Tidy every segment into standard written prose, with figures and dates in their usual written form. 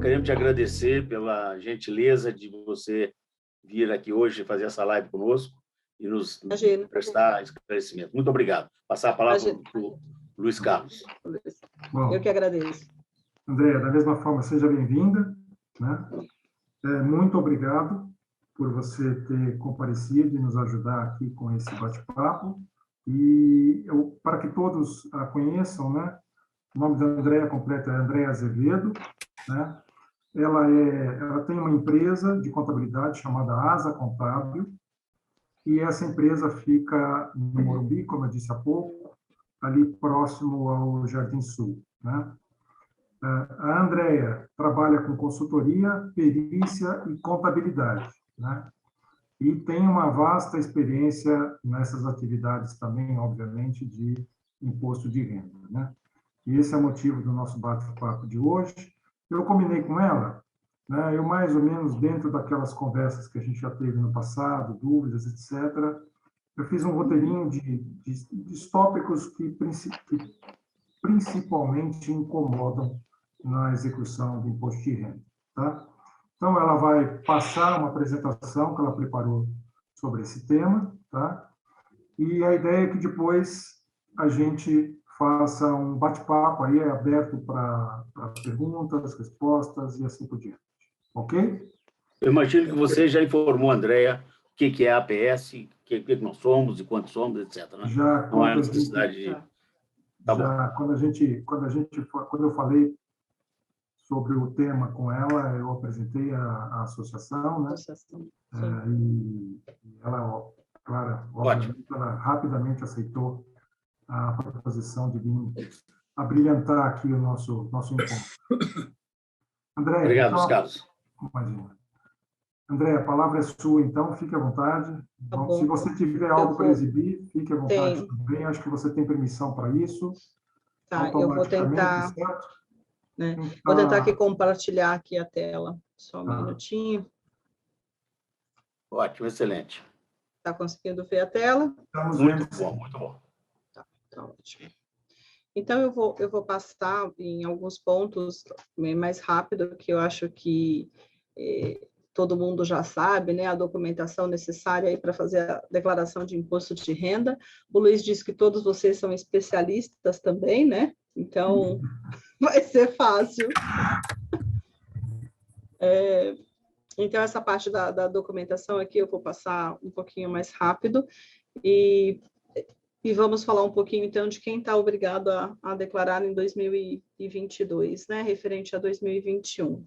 queremos te agradecer pela gentileza de você vir aqui hoje fazer essa live conosco e nos prestar esclarecimento. Muito obrigado. Passar a palavra para o Luiz Carlos. Bom, Eu que agradeço. Andréia, da mesma forma, seja bem-vinda, né? Muito obrigado por você ter comparecido e nos ajudar aqui com esse bate-papo. E para que todos a conheçam, né? O nome da Andréia completa é Andréia Azevedo, né? Ela tem uma empresa de contabilidade chamada Asa Contábil, e essa empresa fica no Morumbi, como eu disse há pouco, ali próximo ao Jardim Sul, né? A Andréia trabalha com consultoria, perícia e contabilidade, né? E tem uma vasta experiência nessas atividades também, obviamente, de imposto de renda, né? E esse é o motivo do nosso bate-papo de hoje. Eu combinei com ela, né? Eu mais ou menos dentro daquelas conversas que a gente já teve no passado, dúvidas, etc., eu fiz um roteirinho de tópicos que principalmente incomodam na execução do imposto de renda, tá? Então, ela vai passar uma apresentação que ela preparou sobre esse tema, tá? E a ideia é que depois a gente faça um bate-papo aí aberto para perguntas, respostas e assim por diante. Ok? Eu imagino que você já informou, Andréia, o que é a APS, o que nós somos e quantos somos, etc. Né? Já, não há necessidade de... Tá já bom. Quando eu falei sobre o tema com ela, eu apresentei a associação, né? E ela, claro, obviamente, ela rapidamente aceitou a proposição de vir abrilhantar aqui o nosso encontro. Andréia, obrigado, então, Carlos. Imagina. Andréia, a palavra é sua, então, fique à vontade. Tá se você tiver algo para exibir, fique à vontade também. Acho que você tem permissão para isso. Tá, eu vou tentar... Né? Vou tentar aqui compartilhar aqui a tela. Só um minutinho. Ótimo, excelente. Está conseguindo ver a tela? Muito bom, muito bom. Tá ótimo. Então, eu vou passar em alguns pontos mais rápido, que eu acho que todo mundo já sabe, né? A documentação necessária aí para fazer a declaração de imposto de renda. O Luiz disse que todos vocês são especialistas também, né? Então, vai ser fácil. Então, essa parte da documentação aqui eu vou passar um pouquinho mais rápido e vamos falar um pouquinho, então, de quem está obrigado a declarar em 2022, né, referente a 2021.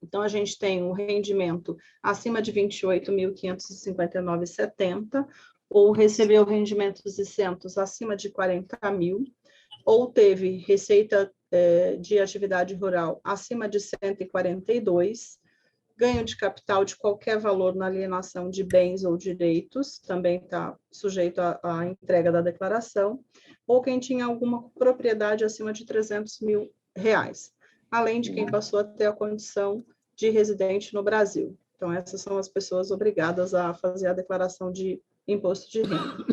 Então, a gente tem um rendimento acima de 28.559,70, ou recebeu rendimentos isentos acima de 40 mil, ou teve receita de atividade rural acima de 142, ganho de capital de qualquer valor na alienação de bens ou direitos, também está sujeito à entrega da declaração, ou quem tinha alguma propriedade acima de 300 mil reais, além de quem passou a ter a condição de residente no Brasil. Então, essas são as pessoas obrigadas a fazer a declaração de imposto de renda.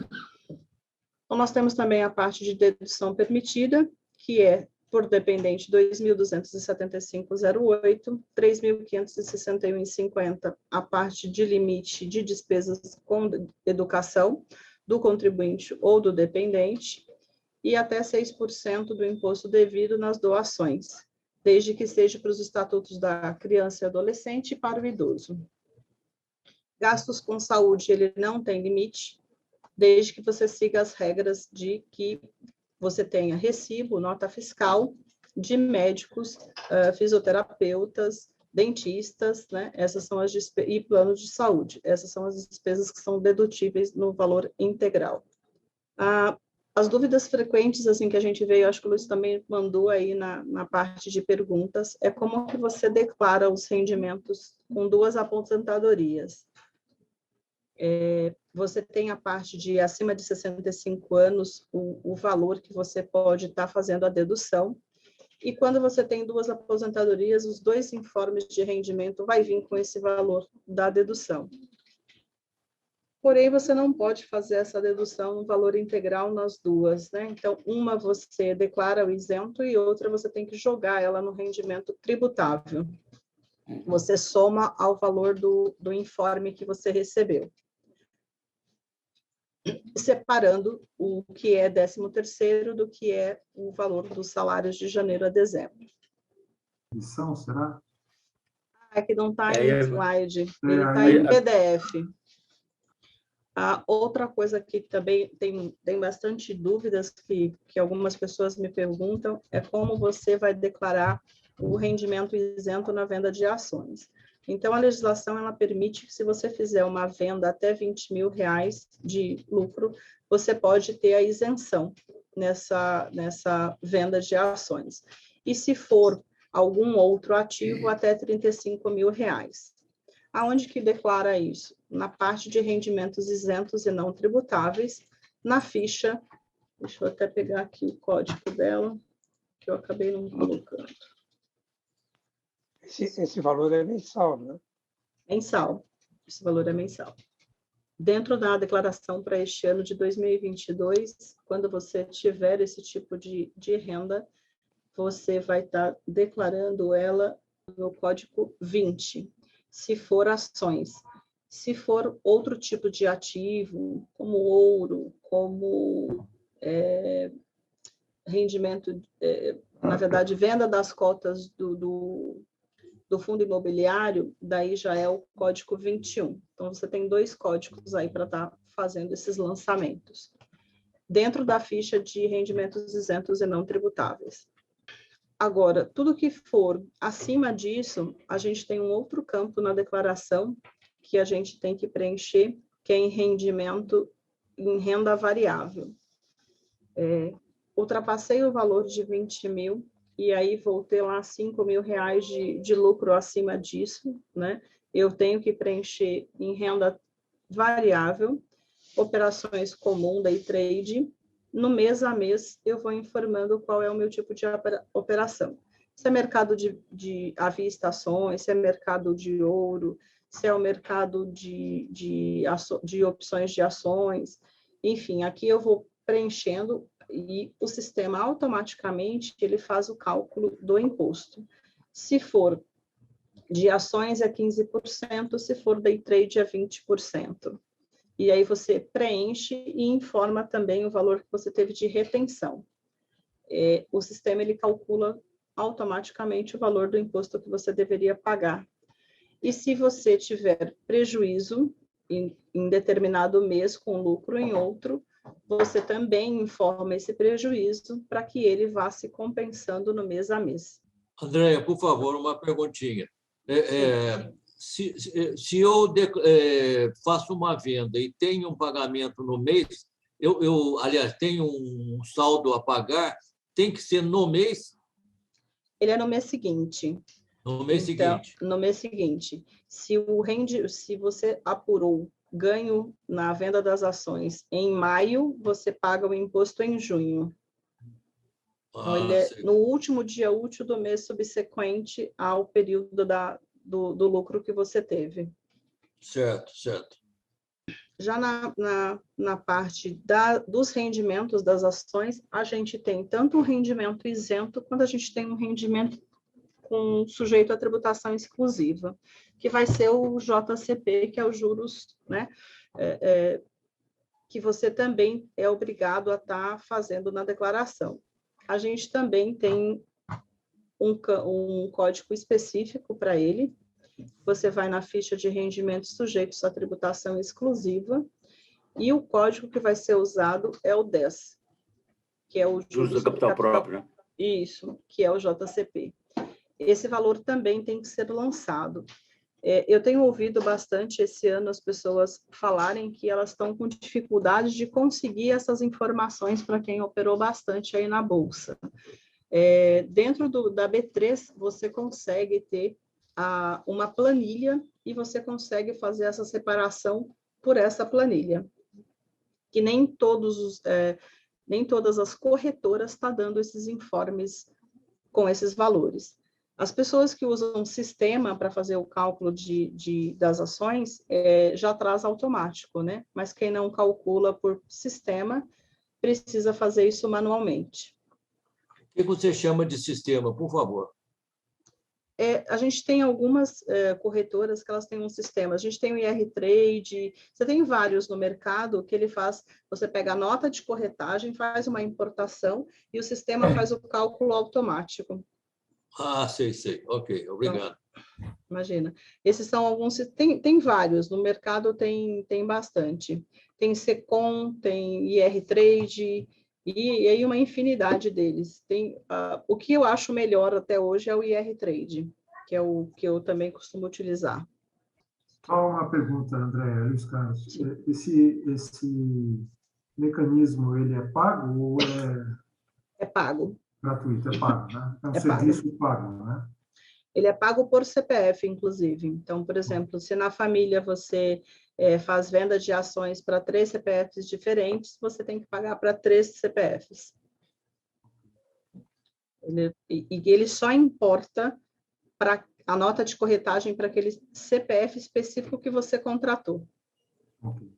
Então, nós temos também a parte de dedução permitida, que é por dependente 2.275,08, 3.561,50 a parte de limite de despesas com educação do contribuinte ou do dependente, e até 6% do imposto devido nas doações, desde que seja para os estatutos da criança e adolescente e para o idoso. Gastos com saúde, ele não tem limite, desde que você siga as regras de que você tenha recibo, nota fiscal de médicos, fisioterapeutas, dentistas, né? Essas são as e plano de saúde. Essas são as despesas que são dedutíveis no valor integral. As dúvidas frequentes, assim, que a gente veio, acho que o Luiz também mandou aí na parte de perguntas, é como que você declara os rendimentos com duas aposentadorias. Você tem a parte de acima de 65 anos, o valor que você pode estar fazendo a dedução, e quando você tem duas aposentadorias, os dois informes de rendimento vai vir com esse valor da dedução. Porém, você não pode fazer essa dedução no valor integral nas duas, né? Então, uma você declara o isento e outra você tem que jogar ela no rendimento tributável. Você soma ao valor do informe que você recebeu, separando o que é 13º do que é o valor dos salários de janeiro a dezembro. Lição, será? É que não está em slide, ele está em PDF. A outra coisa que também tem bastante dúvidas que algumas pessoas me perguntam é como você vai declarar o rendimento isento na venda de ações. Então, a legislação ela permite que se você fizer uma venda até R$20.000 de lucro, você pode ter a isenção nessa venda de ações. E se for algum outro ativo, até R$35.000. Aonde que declara isso? Na parte de rendimentos isentos e não tributáveis, na ficha, deixa eu até pegar aqui o código dela, que eu acabei não colocando. Esse valor é mensal, né? Mensal, esse valor é mensal. Dentro da declaração para este ano de 2022, quando você tiver esse tipo de renda, você vai estar declarando ela no código 20. Se for ações. Se for outro tipo de ativo, como ouro, como rendimento, na verdade, venda das cotas do fundo imobiliário, daí já é o código 21. Então, você tem 2 códigos aí para estar fazendo esses lançamentos. Dentro da ficha de rendimentos isentos e não tributáveis. Agora, tudo que for acima disso, a gente tem um outro campo na declaração que a gente tem que preencher, que é em rendimento em renda variável. Ultrapassei o valor de 20 mil e aí vou ter lá R$5.000 de lucro acima disso, né? Eu tenho que preencher em renda variável, operações comum, day trade. No mês a mês, eu vou informando qual é o meu tipo de operação. Se é mercado de à vista ações, se é mercado de ouro, se é o mercado de opções de ações. Enfim, aqui eu vou preenchendo e o sistema automaticamente ele faz o cálculo do imposto. Se for de ações é 15%, se for day trade é 20%. E aí você preenche e informa também o valor que você teve de retenção. O sistema ele calcula automaticamente o valor do imposto que você deveria pagar. E se você tiver prejuízo em determinado mês com lucro em outro, você também informa esse prejuízo para que ele vá se compensando no mês a mês. Andréia, por favor, uma perguntinha. Se eu faço uma venda e tenho um pagamento no mês, aliás, tenho um saldo a pagar, tem que ser no mês? Ele é no mês seguinte. No mês seguinte. No mês seguinte. Se você apurou ganho na venda das ações em maio, você paga o imposto em junho. Então, ele é no último dia útil do mês subsequente ao período do lucro que você teve. Certo, certo. Já na parte dos rendimentos das ações, a gente tem tanto um rendimento isento, quanto a gente tem um rendimento sujeito à tributação exclusiva, que vai ser o JCP, que é os juros, né, que você também é obrigado a estar fazendo na declaração. A gente também tem um código específico para ele. Você vai na ficha de rendimentos sujeitos à tributação exclusiva e o código que vai ser usado é o 10, que é o juros do capital próprio, né? Isso, que é o JCP. Esse valor também tem que ser lançado. Eu tenho ouvido bastante esse ano as pessoas falarem que elas estão com dificuldade de conseguir essas informações para quem operou bastante aí na Bolsa. Dentro da B3, você consegue ter uma planilha e você consegue fazer essa separação por essa planilha. Que nem todas as corretoras estão dando esses informes com esses valores. As pessoas que usam sistema para fazer o cálculo das ações, já traz automático, né? Mas quem não calcula por sistema, precisa fazer isso manualmente. O que você chama de sistema, por favor? A gente tem algumas corretoras que elas têm um sistema. A gente tem o IR-Trade, você tem vários no mercado que ele faz, você pega a nota de corretagem, faz uma importação e o sistema faz o cálculo automático. Ah, sei. Ok, obrigado. Então, imagina. Esses são alguns, tem vários, no mercado tem bastante. Tem Secom, tem IR-Trade, e aí uma infinidade deles. O que eu acho melhor até hoje é o IR-Trade, que é o que eu também costumo utilizar. Só uma pergunta, André, Luiz Carlos. Esse mecanismo, ele é pago ou É pago. gratuito? É pago, né? É um pago. serviço pago, né? Ele é pago por CPF, inclusive. Então, por exemplo, se na família você faz venda de ações para 3 CPFs diferentes, você tem que pagar para 3 CPFs. Ele só importa para a nota de corretagem para aquele CPF específico que você contratou. Okay.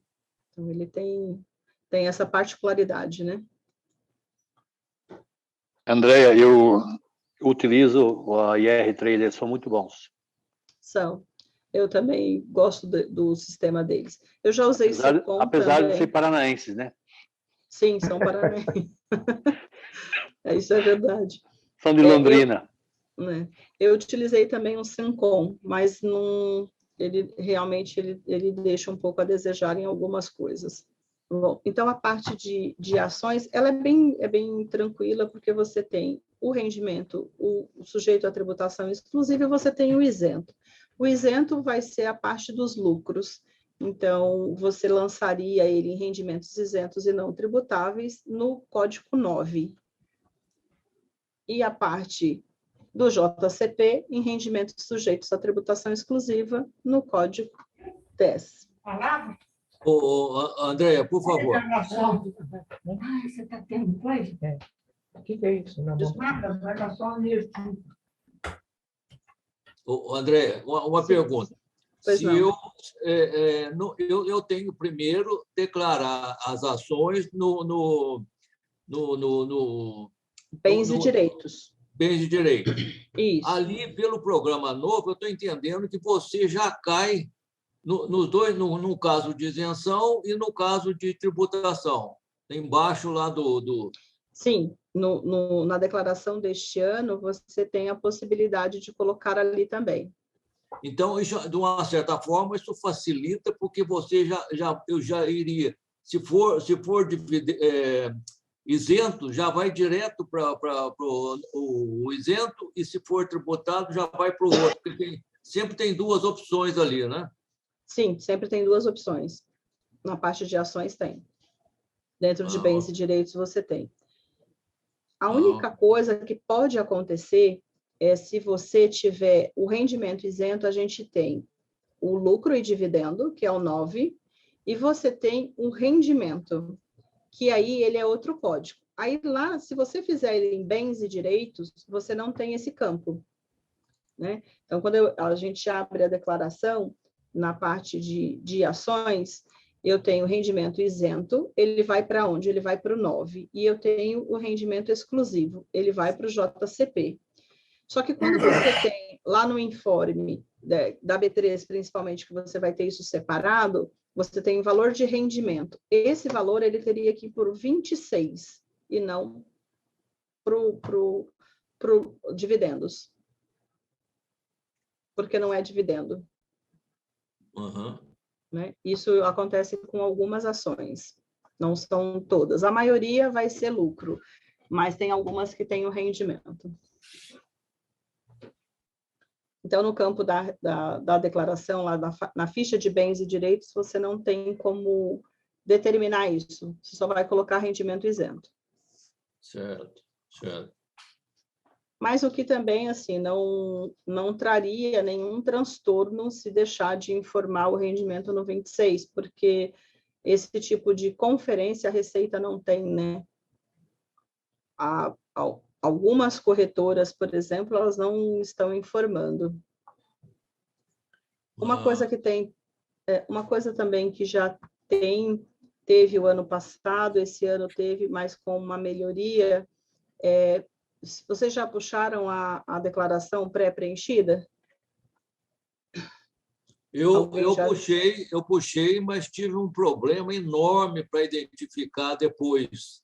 Então, ele tem essa particularidade, né? Andréia, eu utilizo a IR-Trade, eles são muito bons. São. Eu também gosto do sistema deles. Eu já usei Secom apesar também. de ser paranaenses, né? Sim, são paranaenses. Isso é verdade. São de Londrina. Eu utilizei também o Secom, mas ele realmente ele deixa um pouco a desejar em algumas coisas. Bom, então, a parte de ações, ela é bem tranquila, porque você tem o rendimento, o sujeito à tributação exclusiva, e você tem o isento. O isento vai ser a parte dos lucros. Então, você lançaria ele em rendimentos isentos e não tributáveis no Código 9. E a parte do JCP em rendimentos sujeitos à tributação exclusiva no Código 10. Andréia, por favor. Você está tendo coisa? O que é isso? Andréia, uma pergunta. Se eu tenho primeiro declarar as ações no bens e direitos. Bens e direitos. Isso. Ali, pelo programa novo, eu estou entendendo que você já cai nos dois, no caso de isenção e no caso de tributação. Embaixo lá do... Sim, na declaração deste ano, você tem a possibilidade de colocar ali também. Então, isso, de uma certa forma, isso facilita, porque você eu já iria, se for isento, já vai direto para o isento, e se for tributado, já vai para o outro, porque sempre tem duas opções ali, né? Sim, sempre tem duas opções. Na parte de ações tem. Dentro de bens e direitos você tem. A única coisa que pode acontecer é se você tiver o rendimento isento, a gente tem o lucro e dividendo, que é o 9, e você tem um rendimento, que aí ele é outro código. Aí lá, se você fizer ele em bens e direitos, você não tem esse campo, né? Então, quando a gente abre a declaração, na parte de ações, eu tenho rendimento isento, ele vai para onde? Ele vai para o 9. E eu tenho o rendimento exclusivo, ele vai para o JCP. Só que quando você tem lá no informe da B3, principalmente, que você vai ter isso separado, você tem o valor de rendimento. Esse valor ele teria que ir por 26 e não para dividendos. Porque não é dividendo. Né? Isso acontece com algumas ações, não são todas. A maioria vai ser lucro, mas tem algumas que têm o rendimento. Então, no campo da declaração, lá na ficha de bens e direitos, você não tem como determinar isso. Você só vai colocar rendimento isento. Certo. Mas o que também, assim, não traria nenhum transtorno se deixar de informar o rendimento no 26, porque esse tipo de conferência a Receita não tem, né, algumas corretoras, por exemplo, elas não estão informando. Uma coisa que tem, uma coisa também que já teve o ano passado, esse ano teve, mas com uma melhoria, vocês já puxaram a declaração pré-preenchida? Eu puxei, mas tive um problema enorme para identificar depois,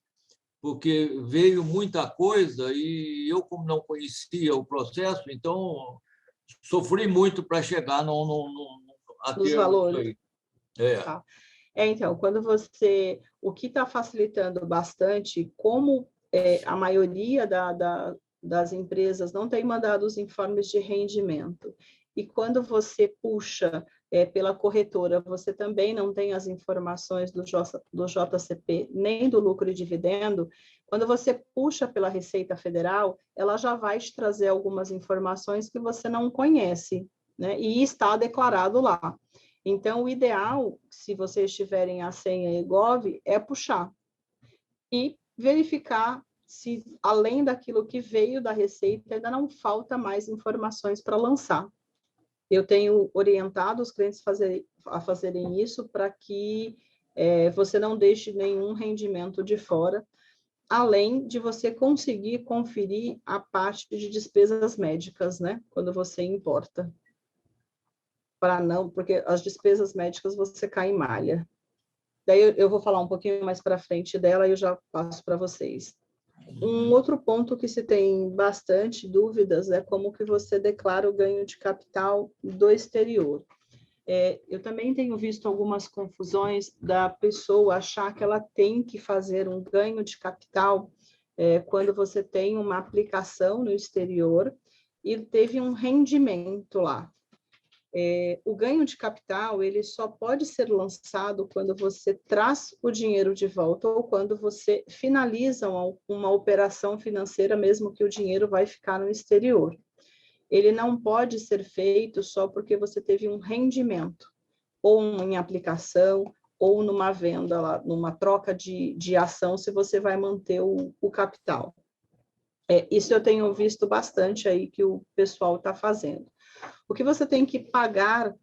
porque veio muita coisa e eu, como não conhecia o processo, então sofri muito para chegar a nos ter valores. isso aí. Tá. Então, o que está facilitando bastante, como a maioria das empresas não tem mandado os informes de rendimento, e quando você puxa pela corretora, você também não tem as informações do JCP, nem do lucro e dividendo, quando você puxa pela Receita Federal, ela já vai te trazer algumas informações que você não conhece, né? E está declarado lá. Então, o ideal, se vocês tiverem a senha EGOV, é puxar e verificar se, além daquilo que veio da Receita, ainda não falta mais informações para lançar. Eu tenho orientado os clientes a fazerem isso para que você não deixe nenhum rendimento de fora, além de você conseguir conferir a parte de despesas médicas, né? Quando você importa. Porque as despesas médicas você cai em malha. Daí eu vou falar um pouquinho mais para frente dela e eu já passo para vocês. Um outro ponto que se tem bastante dúvidas é como que você declara o ganho de capital do exterior. Eu também tenho visto algumas confusões da pessoa achar que ela tem que fazer um ganho de capital quando você tem uma aplicação no exterior e teve um rendimento lá. O ganho de capital, ele só pode ser lançado quando você traz o dinheiro de volta ou quando você finaliza uma operação financeira, mesmo que o dinheiro vai ficar no exterior. Ele não pode ser feito só porque você teve um rendimento, ou em aplicação, ou numa venda, lá, numa troca de ação, se você vai manter o capital. Isso eu tenho visto bastante aí que o pessoal está fazendo. O que você tem que pagar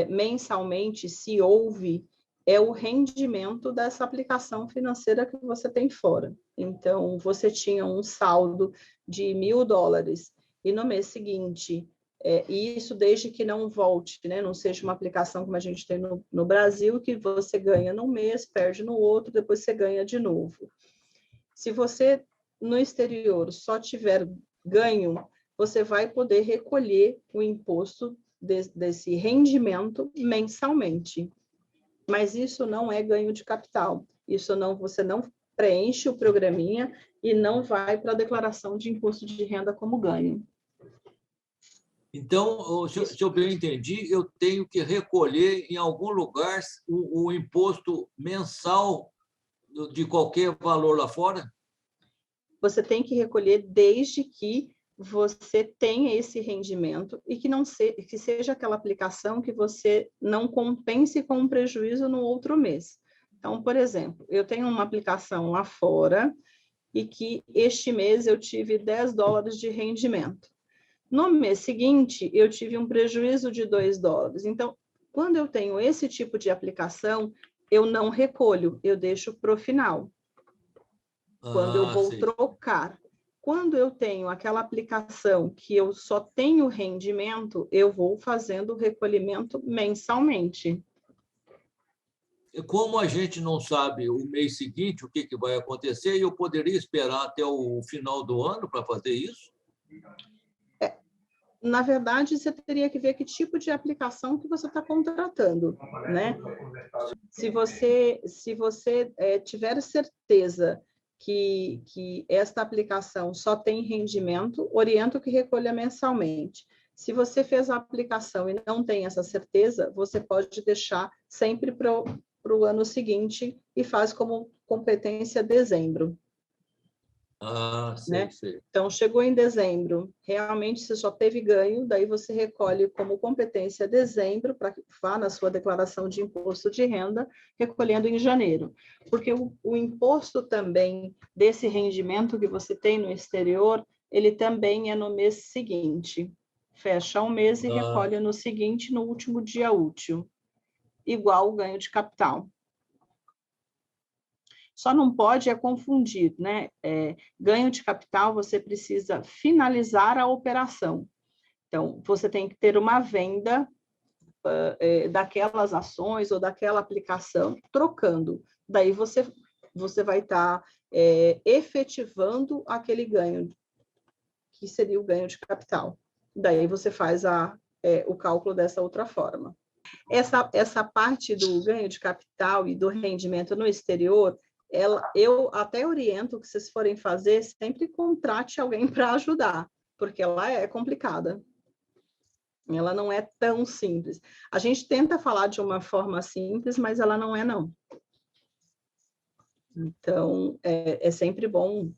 mensalmente, se houve, é o rendimento dessa aplicação financeira que você tem fora. Então, você tinha um saldo de $1.000 e no mês seguinte, e isso desde que não volte, né? Não seja uma aplicação como a gente tem no Brasil, que você ganha num mês, perde no outro, depois você ganha de novo. Se você, no exterior, só tiver ganho, você vai poder recolher o imposto desse rendimento mensalmente. Mas isso não é ganho de capital. Você não preenche o programinha e não vai para a declaração de imposto de renda como ganho. Então, se eu bem entendi, eu tenho que recolher em algum lugar o imposto mensal de qualquer valor lá fora? Você tem que recolher desde que você tenha esse rendimento e que seja aquela aplicação que você não compense com um prejuízo no outro mês. Então, por exemplo, eu tenho uma aplicação lá fora e que este mês eu tive $10 de rendimento. No mês seguinte, eu tive um prejuízo de $2. Então, quando eu tenho esse tipo de aplicação, eu não recolho, eu deixo para o final. Quando eu vou trocar. Quando eu tenho aquela aplicação que eu só tenho rendimento, eu vou fazendo o recolhimento mensalmente. Como a gente não sabe o mês seguinte o que vai acontecer, eu poderia esperar até o final do ano para fazer isso? Na verdade, você teria que ver que tipo de aplicação que você está contratando, né? Se você tiver certeza que esta aplicação só tem rendimento, oriento que recolha mensalmente. Se você fez a aplicação e não tem essa certeza, você pode deixar sempre para o ano seguinte e faz como competência dezembro. né? Sei. Então, chegou em dezembro, realmente você só teve ganho, daí você recolhe como competência dezembro, para que vá na sua declaração de imposto de renda, recolhendo em janeiro. Porque o imposto também desse rendimento que você tem no exterior, ele também é no mês seguinte. Fecha um mês e recolhe no seguinte, no último dia útil. Igual o ganho de capital. Só não pode confundir, né? Ganho de capital, você precisa finalizar a operação. Então, você tem que ter uma venda daquelas ações ou daquela aplicação, trocando. Daí você vai estar efetivando aquele ganho, que seria o ganho de capital. Daí você faz o cálculo dessa outra forma. Essa parte do ganho de capital e do rendimento no exterior, eu até oriento que vocês forem fazer, sempre contrate alguém para ajudar, porque ela é complicada. Ela não é tão simples. A gente tenta falar de uma forma simples, mas ela não é, não. Então, é sempre bom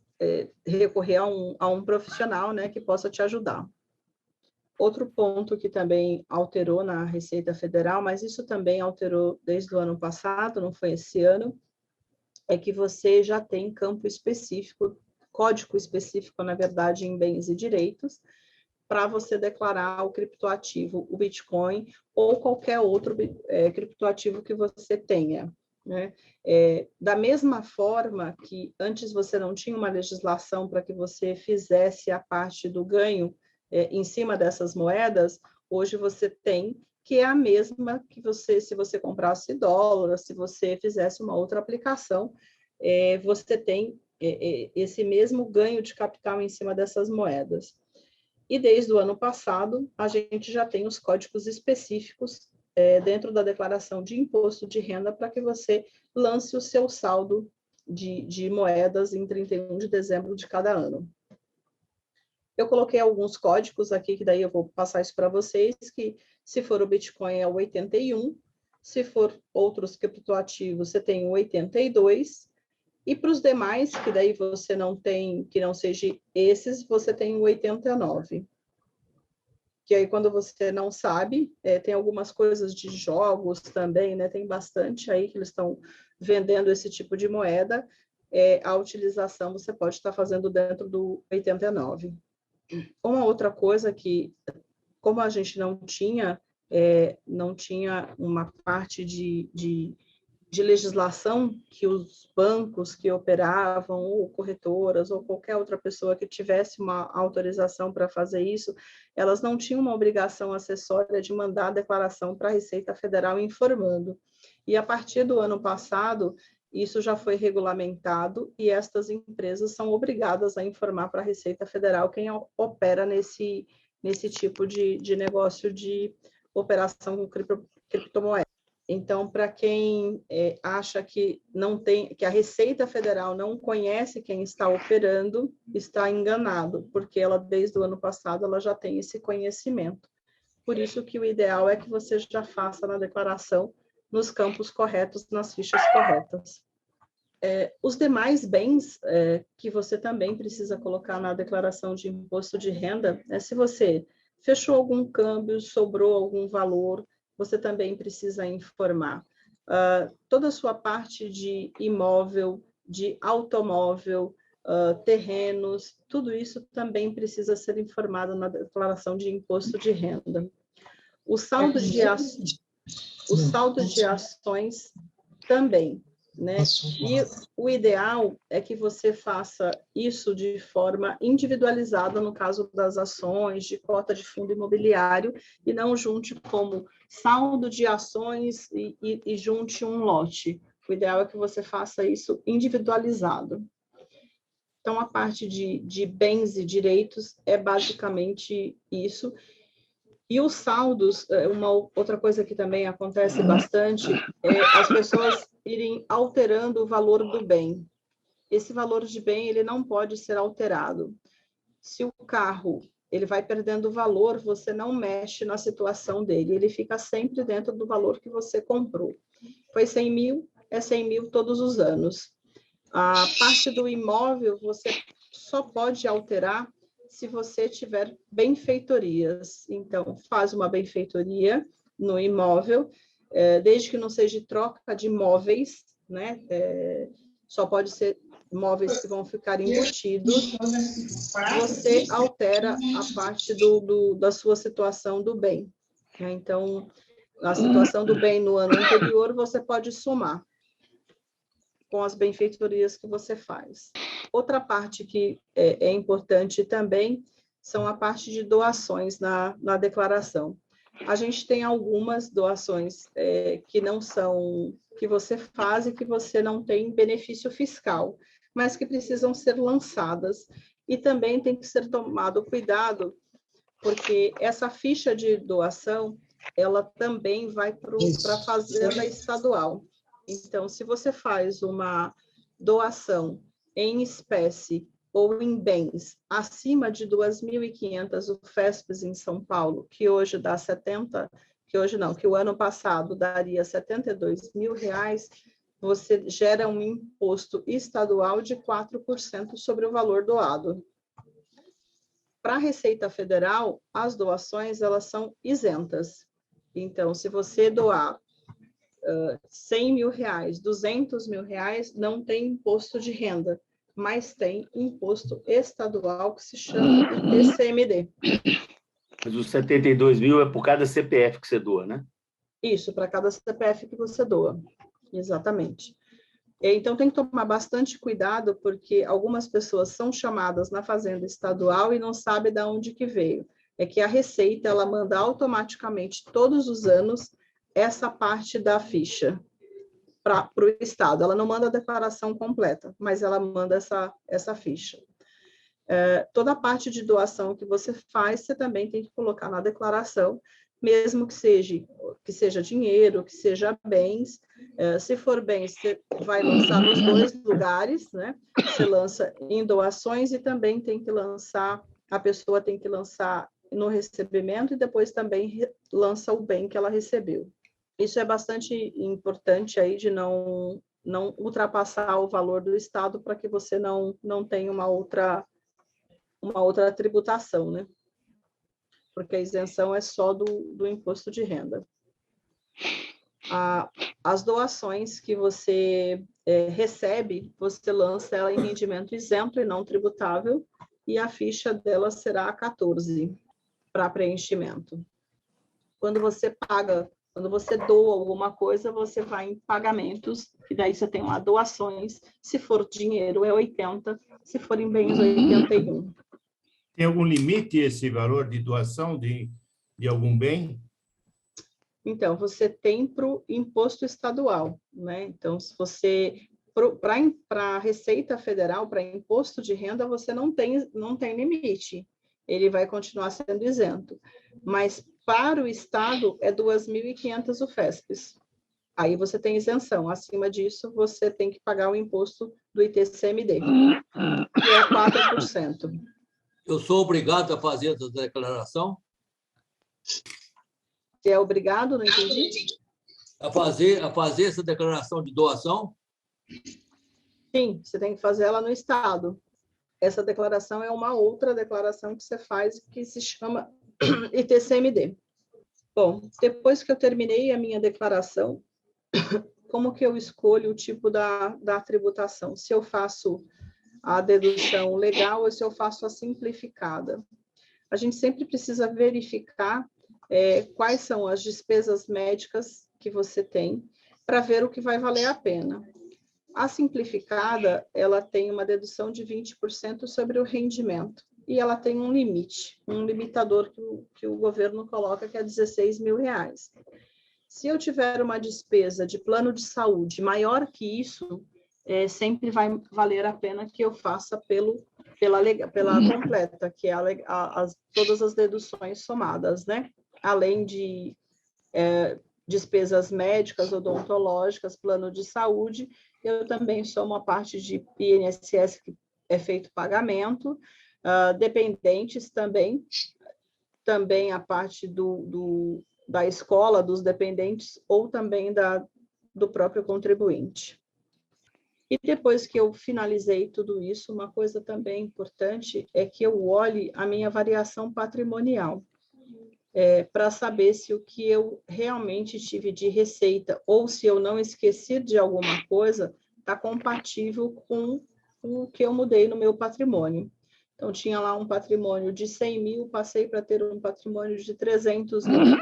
recorrer a um profissional, né, que possa te ajudar. Outro ponto que também alterou na Receita Federal, mas isso também alterou desde o ano passado, não foi esse ano, é que você já tem campo específico, código específico, na verdade, em bens e direitos, para você declarar o criptoativo, o Bitcoin, ou qualquer outro criptoativo que você tenha, né? Da mesma forma que antes você não tinha uma legislação para que você fizesse a parte do ganho em cima dessas moedas, hoje você tem, que é a mesma que você, se você comprasse dólar, se você fizesse uma outra aplicação, você tem esse mesmo ganho de capital em cima dessas moedas. E desde o ano passado, a gente já tem os códigos específicos dentro da declaração de imposto de renda para que você lance o seu saldo de moedas em 31 de dezembro de cada ano. Eu coloquei alguns códigos aqui, que daí eu vou passar isso para vocês, que se for o Bitcoin é o 81, se for outros criptoativos, você tem o 82, e para os demais, que daí você não tem, que não seja esses, você tem o 89. Que aí, quando você não sabe, tem algumas coisas de jogos também, né? Tem bastante aí que eles estão vendendo esse tipo de moeda. A utilização você pode estar fazendo dentro do 89. Uma outra coisa que, como a gente não tinha uma parte de legislação que os bancos que operavam, ou corretoras, ou qualquer outra pessoa que tivesse uma autorização para fazer isso, elas não tinham uma obrigação acessória de mandar a declaração para a Receita Federal informando. E a partir do ano passado, isso já foi regulamentado e estas empresas são obrigadas a informar para a Receita Federal quem opera nesse tipo de negócio de operação com criptomoeda. Então, para quem acha que não tem, que a Receita Federal não conhece quem está operando, está enganado, porque ela, desde o ano passado, ela já tem esse conhecimento. Por isso que o ideal é que você já faça na declaração nos campos corretos, nas fichas corretas. Os demais bens que você também precisa colocar na declaração de imposto de renda, se você fechou algum câmbio, sobrou algum valor, você também precisa informar. Toda a sua parte de imóvel, de automóvel, terrenos, tudo isso também precisa ser informado na declaração de imposto de renda. O saldo de ações também, né? E o ideal é que você faça isso de forma individualizada, no caso das ações, de cota de fundo imobiliário, e não junte como saldo de ações e junte um lote. O ideal é que você faça isso individualizado. Então, a parte de bens e direitos é basicamente isso. E os saldos, uma outra coisa que também acontece bastante, é as pessoas irem alterando o valor do bem. Esse valor de bem, ele não pode ser alterado. Se o carro ele vai perdendo valor, você não mexe na situação dele, ele fica sempre dentro do valor que você comprou. Foi 100 mil, é 100 mil todos os anos. A parte do imóvel, você só pode alterar se você tiver benfeitorias. Então, faz uma benfeitoria no imóvel, desde que não seja troca de móveis, né? Só pode ser móveis que vão ficar embutidos. Você altera a parte da sua situação do bem, né? Então, a situação do bem no ano anterior, você pode somar com as benfeitorias que você faz. Outra parte que é importante também são a parte de doações na declaração. A gente tem algumas doações que não são, que você faz e que você não tem benefício fiscal, mas que precisam ser lançadas. E também tem que ser tomado cuidado, porque essa ficha de doação, ela também vai para a fazenda estadual. Então, se você faz uma doação em espécie ou em bens acima de 2.500 UFESPs em São Paulo, que hoje dá 70, que hoje não, que o ano passado daria R$72 mil, você gera um imposto estadual de 4% sobre o valor doado. Para a Receita Federal, as doações, elas são isentas. Então, se você doar R$100 mil, R$200 mil, não tem imposto de renda, mas tem imposto estadual que se chama ITCMD. Mas os 72 mil é por cada CPF que você doa, né? Isso, para cada CPF que você doa, exatamente. Então, tem que tomar bastante cuidado, porque algumas pessoas são chamadas na Fazenda Estadual e não sabem de onde que veio. É que a Receita, ela manda automaticamente, todos os anos, essa parte da ficha para o Estado. Ela não manda a declaração completa, mas ela manda essa ficha. Toda a parte de doação que você faz, você também tem que colocar na declaração, mesmo que seja dinheiro, que seja bens. Se for bens, você vai lançar nos dois lugares, né? Você lança em doações e também tem que lançar, a pessoa tem que lançar no recebimento e depois também lança o bem que ela recebeu. Isso é bastante importante aí de não ultrapassar o valor do Estado para que você não tenha uma outra tributação, né? Porque a isenção é só do imposto de renda. As doações que você recebe, você lança ela em rendimento isento e não tributável, e a ficha dela será 14 para preenchimento. Quando você doa alguma coisa, você vai em pagamentos, e daí você tem lá doações. Se for dinheiro, é 80, se for em bens, 81. Tem algum limite esse valor de doação de algum bem? Então, você tem para o imposto estadual, né? Então, se você... Para a Receita Federal, para imposto de renda, você não tem limite. Ele vai continuar sendo isento. Mas para o Estado, é 2.500 UFESPs. Aí você tem isenção. Acima disso, você tem que pagar o imposto do ITCMD, que é 4%. Eu sou obrigado a fazer essa declaração? Você é obrigado, não entendi? A fazer essa declaração de doação? Sim, você tem que fazer ela no Estado. Essa declaração é uma outra declaração que você faz, que se chama ITCMD. Bom, depois que eu terminei a minha declaração, como que eu escolho o tipo da tributação? Se eu faço a dedução legal ou se eu faço a simplificada? A gente sempre precisa verificar quais são as despesas médicas que você tem para ver o que vai valer a pena. A simplificada, ela tem uma dedução de 20% sobre o rendimento e ela tem um limite, um limitador que o governo coloca, que é R$16 mil. Se eu tiver uma despesa de plano de saúde maior que isso, sempre vai valer a pena que eu faça pela completa, que é todas as deduções somadas, né? Além de despesas médicas, odontológicas, plano de saúde, eu também somo a parte de INSS, que é feito pagamento, dependentes também a parte da escola, dos dependentes, ou também do próprio contribuinte. E depois que eu finalizei tudo isso, uma coisa também importante é que eu olhe a minha variação patrimonial, para saber se o que eu realmente tive de receita ou se eu não esqueci de alguma coisa está compatível com o que eu mudei no meu patrimônio. Então, tinha lá um patrimônio de 100 mil, passei para ter um patrimônio de 300 mil.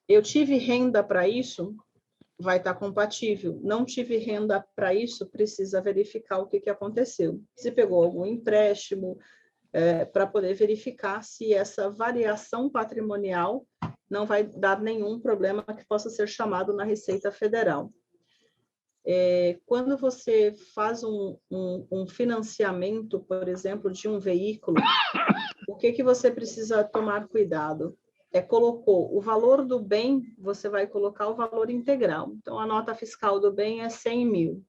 Eu tive renda para isso, vai estar compatível. Não tive renda para isso, precisa verificar o que aconteceu. Se pegou algum empréstimo, para poder verificar se essa variação patrimonial não vai dar nenhum problema que possa ser chamado na Receita Federal. Quando você faz um financiamento, por exemplo, de um veículo, o que você precisa tomar cuidado? Colocou o valor do bem, você vai colocar o valor integral. Então, a nota fiscal do bem é 100 mil,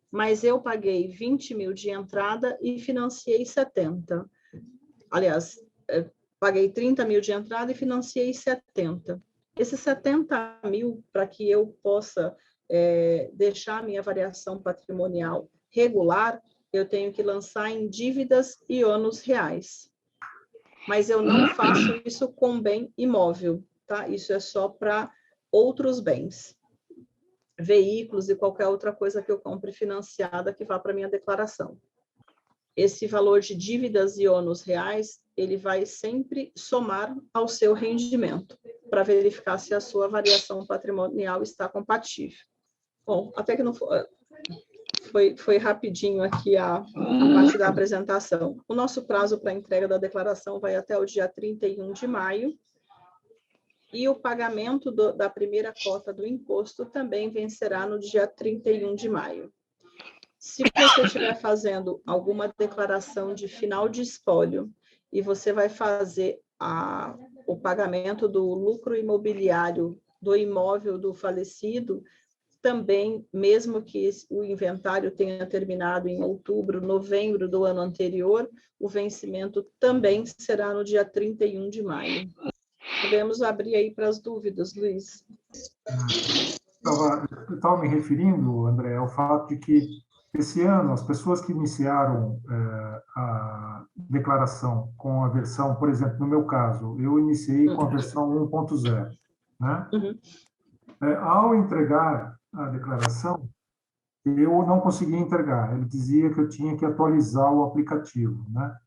mas eu paguei 20 mil de entrada e financiei 70. Aliás, paguei 30 mil de entrada e financiei 70. Esses 70 mil, para que eu possa deixar a minha variação patrimonial regular, eu tenho que lançar em dívidas e ônus reais. Mas eu não faço isso com bem imóvel, tá? Isso é só para outros bens, veículos e qualquer outra coisa que eu compre financiada que vá para minha declaração. Esse valor de dívidas e ônus reais, ele vai sempre somar ao seu rendimento, para verificar se a sua variação patrimonial está compatível. Bom, até que não foi rapidinho aqui a parte da apresentação. O nosso prazo para entrega da declaração vai até o dia 31 de maio, e o pagamento da primeira cota do imposto também vencerá no dia 31 de maio. Se você estiver fazendo alguma declaração de final de espólio e você vai fazer o pagamento do lucro imobiliário do imóvel do falecido, também, mesmo que o inventário tenha terminado em outubro, novembro do ano anterior, o vencimento também será no dia 31 de maio. Podemos abrir aí para as dúvidas, Luiz. Eu estava me referindo, André, ao fato de que esse ano as pessoas que iniciaram a declaração com a versão, por exemplo, no meu caso, eu iniciei com a versão 1.0, né? Ao entregar a declaração, eu não conseguia entregar. Ele dizia que eu tinha que atualizar o aplicativo, né?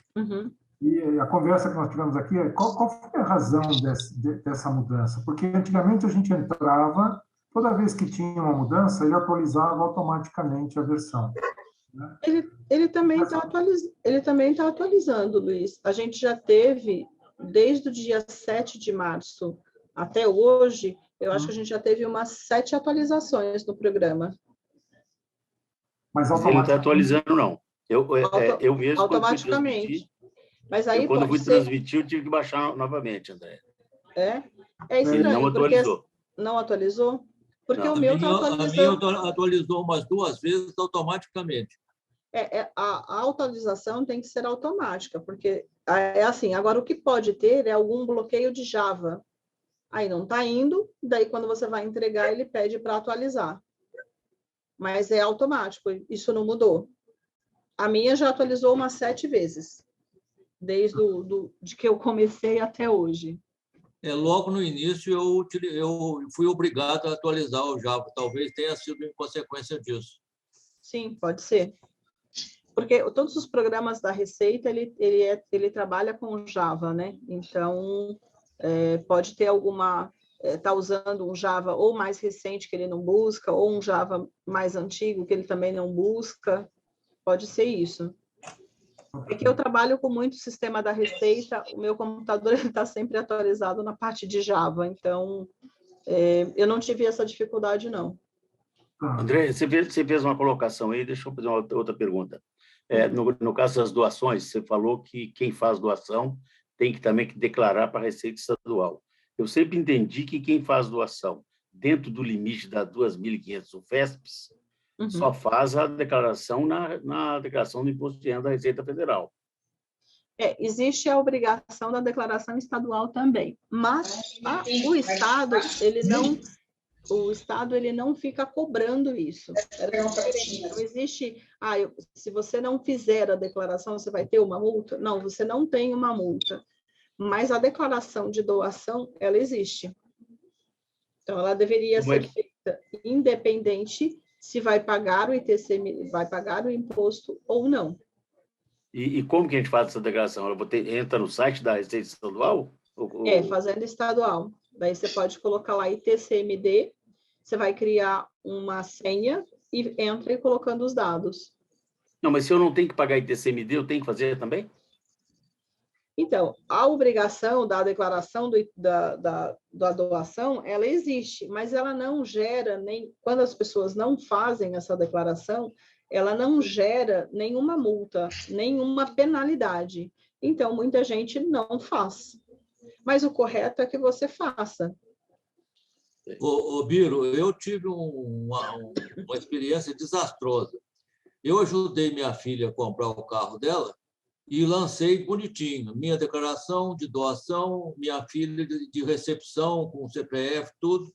E a conversa que nós tivemos aqui é qual foi a razão dessa mudança? Porque antigamente a gente entrava, toda vez que tinha uma mudança, ele atualizava automaticamente a versão, né? Ele também está atualizando, Luiz. A gente já teve, desde o dia 7 de março até hoje, eu acho que a gente já teve umas 7 atualizações no programa. Mas ele não está atualizando, não. Eu mesmo, automaticamente. Mas aí quando fui transmitir, eu tive que baixar novamente, André. É estranho, ele não atualizou. Não atualizou? Porque não, o meu está atualizando. A minha atualizou umas 2 vezes automaticamente. A atualização tem que ser automática, porque é assim, agora o que pode ter é algum bloqueio de Java. Aí não está indo, daí quando você vai entregar, ele pede para atualizar. Mas é automático, isso não mudou. A minha já atualizou umas 7 vezes, desde de que eu comecei até hoje. Logo no início, eu fui obrigado a atualizar o Java. Talvez tenha sido em consequência disso. Sim, pode ser. Porque todos os programas da Receita, ele trabalha com Java, né? Então, pode ter alguma... Está usando um Java ou mais recente que ele não busca, ou um Java mais antigo que ele também não busca. Pode ser isso. É que eu trabalho com muito sistema da Receita, o meu computador está sempre atualizado na parte de Java, então eu não tive essa dificuldade, não. André, você fez uma colocação aí, deixa eu fazer uma outra pergunta. No caso das doações, você falou que quem faz doação tem que também declarar para a Receita Estadual. Eu sempre entendi que quem faz doação dentro do limite das 2.500 UFESPs só faz a declaração na declaração do Imposto de Renda da Receita Federal. Existe a obrigação da declaração estadual também, mas o Estado, ele não... o Estado ele não fica cobrando isso. Não existe, se você não fizer a declaração, você vai ter uma multa? Não, você não tem uma multa. Mas a declaração de doação, ela existe. Então, ela deveria ser feita independente se vai pagar o ITCMD, vai pagar o imposto ou não. E como que a gente faz essa declaração? Entra no site da Receita Estadual? Fazenda estadual. Daí você pode colocar lá ITCMD, você vai criar uma senha e entra e colocando os dados. Não, mas se eu não tenho que pagar ITCMD, eu tenho que fazer também? Então, a obrigação da declaração da doação, ela existe, mas ela não gera, quando as pessoas não fazem essa declaração, ela não gera nenhuma multa, nenhuma penalidade. Então, muita gente não faz. Mas o correto é que você faça. Biro, eu tive uma experiência desastrosa. Eu ajudei minha filha a comprar o carro dela e lancei bonitinho. Minha declaração de doação, minha filha de recepção, com CPF, tudo.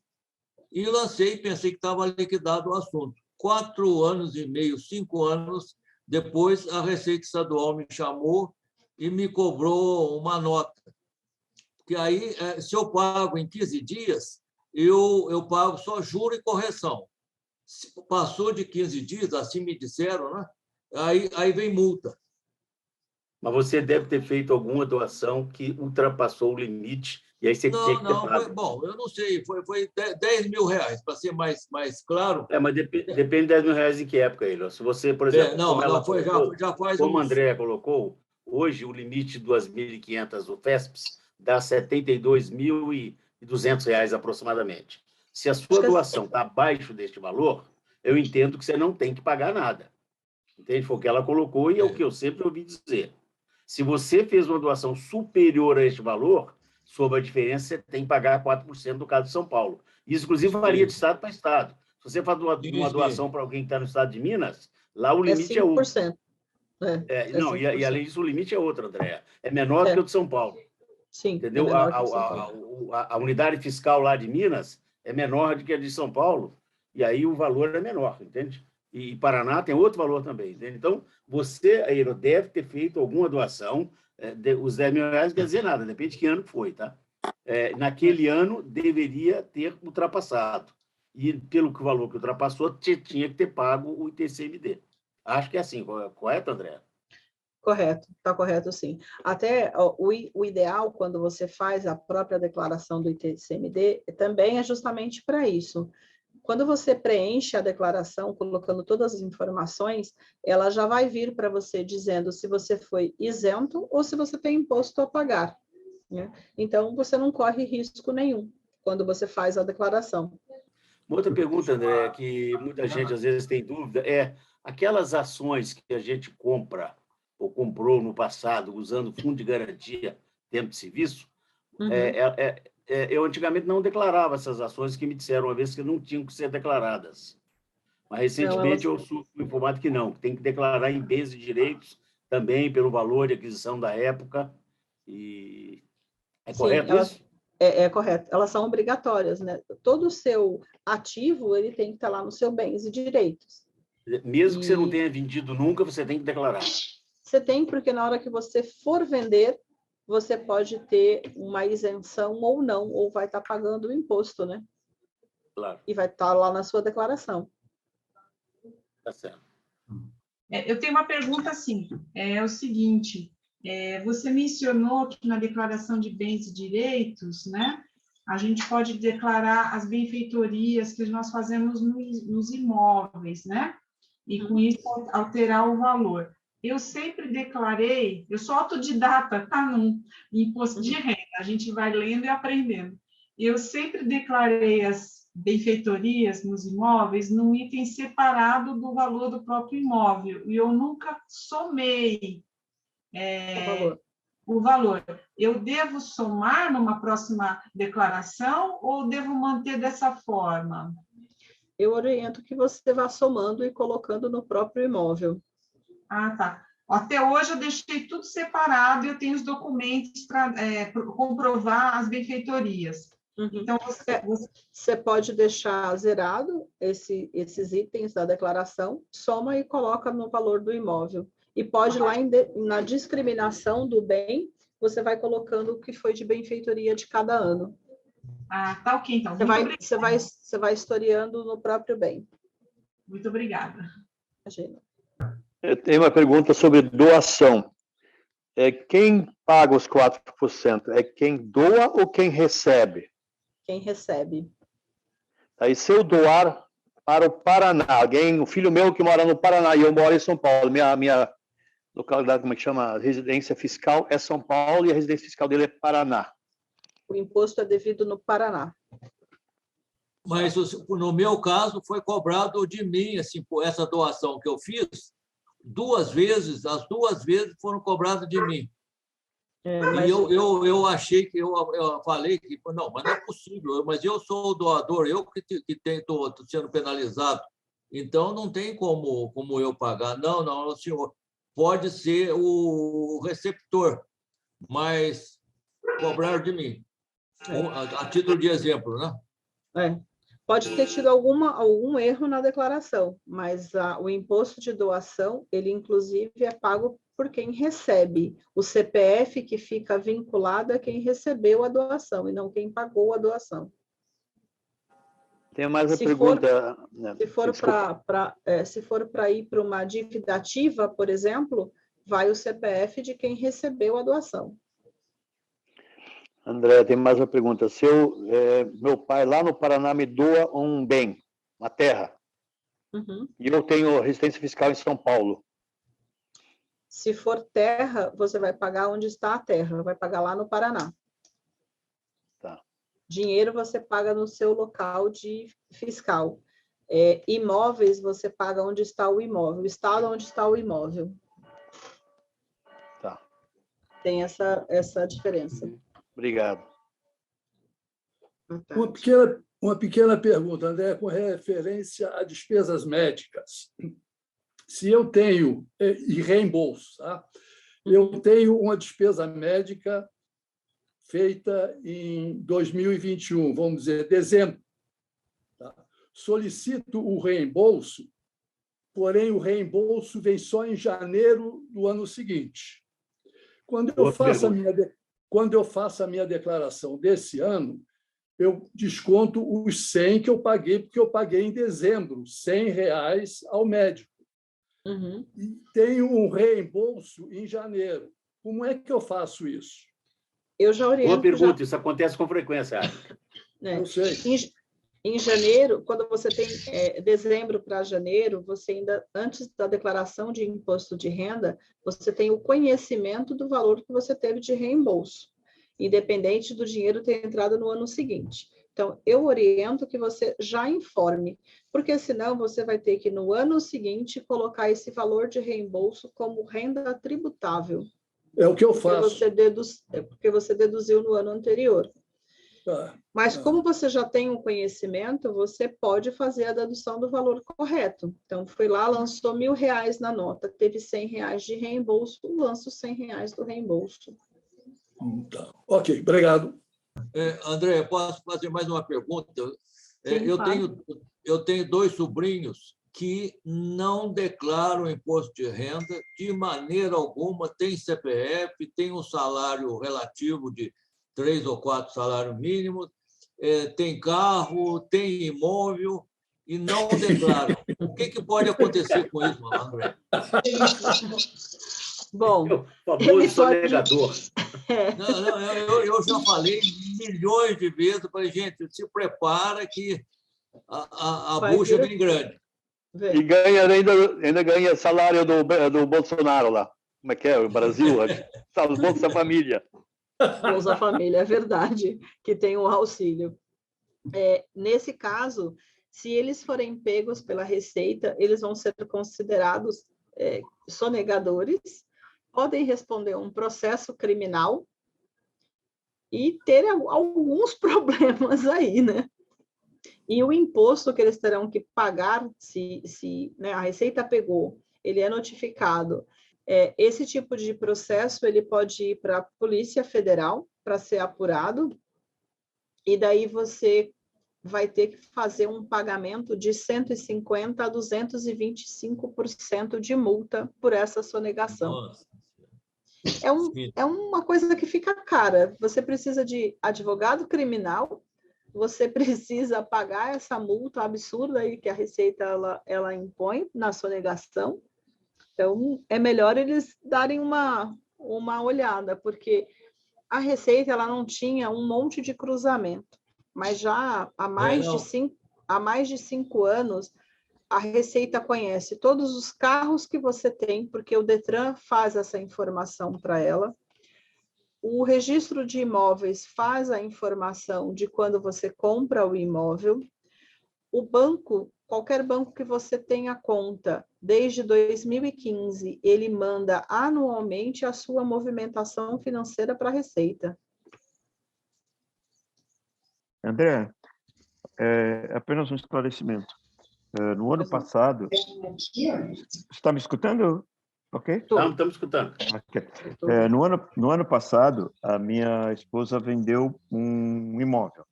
E lancei e pensei que estava liquidado o assunto. 4 anos e meio, 5 anos depois, a Receita Estadual me chamou e me cobrou uma nota. Porque aí, se eu pago em 15 dias, eu pago só juro e correção. Se passou de 15 dias, assim me disseram, né? Aí vem multa. Mas você deve ter feito alguma doação que ultrapassou o limite, e aí você tinha que ter pago. Bom, eu não sei, foi 10 mil reais, para ser mais claro. Mas depende de 10 mil reais em que época, ele. Se você, por exemplo, já faz como a Andréa colocou, hoje o limite de 2.500 do FESPS dá R$ 72.200 aproximadamente. Se a sua doação está abaixo deste valor, eu entendo que você não tem que pagar nada. Entende? Foi o que ela colocou e é o que eu sempre ouvi dizer. Se você fez uma doação superior a este valor, sobre a diferença, você tem que pagar 4% no caso de São Paulo. Isso, inclusive, varia de estado para estado. Se você faz uma doação para alguém que está no estado de Minas, lá o limite é outro. Não, e além disso, o limite é outro, Andréa. É menor do que o de São Paulo. Sim, entendeu? A unidade fiscal lá de Minas é menor do que a de São Paulo, e aí o valor é menor, entende? E Paraná tem outro valor também, entende? Então, você, Airo, deve ter feito alguma doação, os 10 mil reais não quer dizer nada, depende de que ano foi, tá? Naquele ano, deveria ter ultrapassado. E, pelo valor que ultrapassou, tinha que ter pago o ITCMD. Acho que é assim, correto, André? Correto, está correto, sim. Até o ideal, quando você faz a própria declaração do ITCMD, também é justamente para isso. Quando você preenche a declaração, colocando todas as informações, ela já vai vir para você dizendo se você foi isento ou se você tem imposto a pagar, né? Então, você não corre risco nenhum quando você faz a declaração. Uma outra pergunta, André, que muita gente às vezes tem dúvida, é aquelas ações que a gente compra ou comprou no passado usando fundo de garantia, tempo de serviço, eu antigamente não declarava essas ações que me disseram uma vez que não tinham que ser declaradas. Mas, recentemente, eu fui informado que não, que tem que declarar em bens e direitos também pelo valor de aquisição da época. E é correto isso? É correto. Elas são obrigatórias, né? Todo o seu ativo, ele tem que estar lá no seu bens e direitos. Mesmo que você não tenha vendido nunca, você tem que declarar. Você tem, porque na hora que você for vender, você pode ter uma isenção ou não, ou vai estar pagando o imposto, né? Claro. E vai estar lá na sua declaração. Tá certo. Eu tenho uma pergunta assim, é o seguinte, você mencionou que na declaração de bens e direitos, né, a gente pode declarar as benfeitorias que nós fazemos nos imóveis, né? E com isso alterar o valor. Eu sempre declarei, eu sou autodidata, tá? No imposto de renda, a gente vai lendo e aprendendo. Eu sempre declarei as benfeitorias nos imóveis num item separado do valor do próprio imóvel, e eu nunca somei o valor. Eu devo somar numa próxima declaração ou devo manter dessa forma? Eu oriento que você vá somando e colocando no próprio imóvel. Ah, tá. Até hoje eu deixei tudo separado e eu tenho os documentos para comprovar as benfeitorias. Uhum. Então, você pode deixar zerado esses itens da declaração, soma e coloca no valor do imóvel. E pode lá na discriminação do bem, você vai colocando o que foi de benfeitoria de cada ano. Ah, tá ok, então. Você vai historiando no próprio bem. Muito obrigada. Imagina. Eu tenho uma pergunta sobre doação. Quem paga os 4%? É quem doa ou quem recebe? Quem recebe. Aí, se eu doar para o Paraná, o filho meu que mora no Paraná e eu moro em São Paulo, minha localidade, como é que chama? Residência fiscal é São Paulo e a residência fiscal dele é Paraná. O imposto é devido no Paraná. Mas, no meu caso, foi cobrado de mim, assim, por essa doação que eu fiz, as 2 vezes foram cobradas de mim. Mas... E eu achei que, eu falei que, não, mas não é possível, mas eu sou o doador, eu que estou sendo penalizado, então não tem como eu pagar. Não, senhor, pode ser o receptor, mas cobraram de mim, a título de exemplo, né? Pode ter tido algum erro na declaração, mas o imposto de doação, ele inclusive é pago por quem recebe. O CPF que fica vinculado é quem recebeu a doação e não quem pagou a doação. Tem mais uma pergunta. Se for para ir para uma dívida ativa, por exemplo, vai o CPF de quem recebeu a doação. André, tem mais uma pergunta. Se meu pai lá no Paraná me doa um bem, uma terra, e eu tenho residência fiscal em São Paulo. Se for terra, você vai pagar onde está a terra, vai pagar lá no Paraná. Tá. Dinheiro você paga no seu local de fiscal. Imóveis, você paga onde está o imóvel, o estado onde está o imóvel. Tá. Tem essa diferença. Obrigado. Uma pequena pergunta, André, com referência a despesas médicas. Se eu tenho, e reembolso, tá? Eu tenho uma despesa médica feita em 2021, vamos dizer, dezembro. Tá? Solicito o reembolso, porém o reembolso vem só em janeiro do ano seguinte. Quando eu faço a minha declaração desse ano, eu desconto os 100 que eu paguei, porque eu paguei em dezembro, R$100 ao médico. E tenho um reembolso em janeiro. Como é que eu faço isso? Eu já oriento. Boa pergunta, isso acontece com frequência. Eu sei. Em janeiro, quando você tem dezembro para janeiro, você ainda, antes da declaração de imposto de renda, você tem o conhecimento do valor que você teve de reembolso, independente do dinheiro ter entrado no ano seguinte. Então, eu oriento que você já informe, porque senão você vai ter que, no ano seguinte, colocar esse valor de reembolso como renda tributável. É o que eu faço. Porque você deduziu no ano anterior. Mas como você já tem um conhecimento, você pode fazer a dedução do valor correto. Então, foi lá, lançou R$1.000 na nota, teve R$100 de reembolso, lança os R$100 do reembolso. Tá. Ok, obrigado. André, posso fazer mais uma pergunta? Sim, eu tenho 2 sobrinhos que não declaram imposto de renda de maneira alguma, tem CPF, tem um salário relativo de 3 ou 4 salários mínimos, tem carro, tem imóvel e não declaram. O que pode acontecer com isso, André? Bom, o famoso sonegador. Eu já falei milhões de vezes, falei, gente, se prepara que a bucha vem grande. E ainda ganha salário do Bolsonaro lá. Como é que é? O Brasil? O Bolsa Família. Bolsa Família, é verdade, que tem um auxílio. Nesse caso, se eles forem pegos pela Receita, eles vão ser considerados sonegadores, podem responder um processo criminal e ter alguns problemas aí, né? E o imposto que eles terão que pagar, se né, a Receita pegou, ele é notificado. Esse tipo de processo ele pode ir para a Polícia Federal para ser apurado, e daí você vai ter que fazer um pagamento de 150% a 225% de multa por essa sonegação. Nossa. É uma coisa que fica cara. Você precisa de advogado criminal, você precisa pagar essa multa absurda aí que a Receita ela impõe na sonegação. Então, é melhor eles darem uma olhada, porque a Receita ela não tinha um monte de cruzamento, mas já há mais de 5 anos, a Receita conhece todos os carros que você tem, porque o Detran faz essa informação para ela. O registro de imóveis faz a informação de quando você compra o imóvel. O banco, qualquer banco que você tenha conta, desde 2015, ele manda anualmente a sua movimentação financeira para a Receita. André, apenas um esclarecimento. No ano passado... Você está me escutando? Ok? Estamos escutando. Okay. No ano passado, a minha esposa vendeu um imóvel.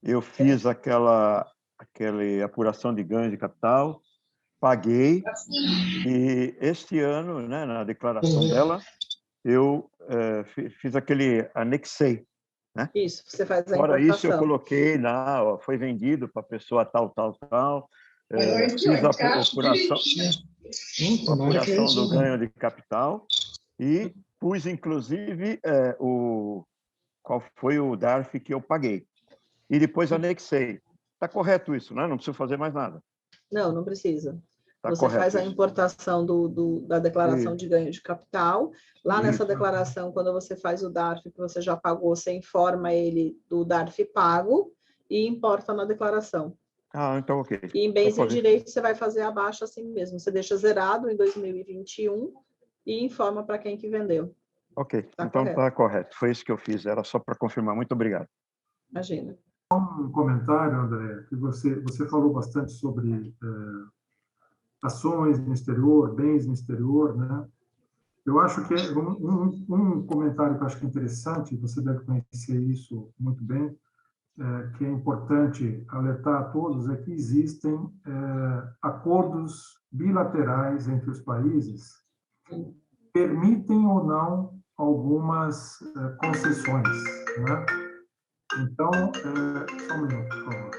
Eu fiz aquela apuração de ganho de capital, paguei, e este ano, né, na declaração dela, eu fiz anexei. Né? Isso, você faz a Fora importação. isso, eu coloquei lá, ó, foi vendido para a pessoa tal. Fiz a apuração do ganho de capital e pus, inclusive, qual foi o DARF que eu paguei. E depois anexei. Está correto isso, né? Não preciso fazer mais nada. Não precisa. Tá você faz a isso. importação da declaração de ganho de capital. Lá nessa Isso. declaração, quando você faz o DARF, que você já pagou, você informa ele do DARF pago e importa na declaração. Então ok. E em bens e direitos, você vai fazer a baixa assim mesmo. Você deixa zerado em 2021 e informa para quem que vendeu. Ok, então está correto. Foi isso que eu fiz. Era só para confirmar. Muito obrigado. Imagina. Um comentário, André, que você falou bastante sobre ações no exterior, bens no exterior, né? Eu acho que um comentário que eu acho que é interessante, você deve conhecer isso muito bem, que é importante alertar a todos, é que existem acordos bilaterais entre os países que permitem ou não algumas concessões, né? Então, só um minuto, por favor.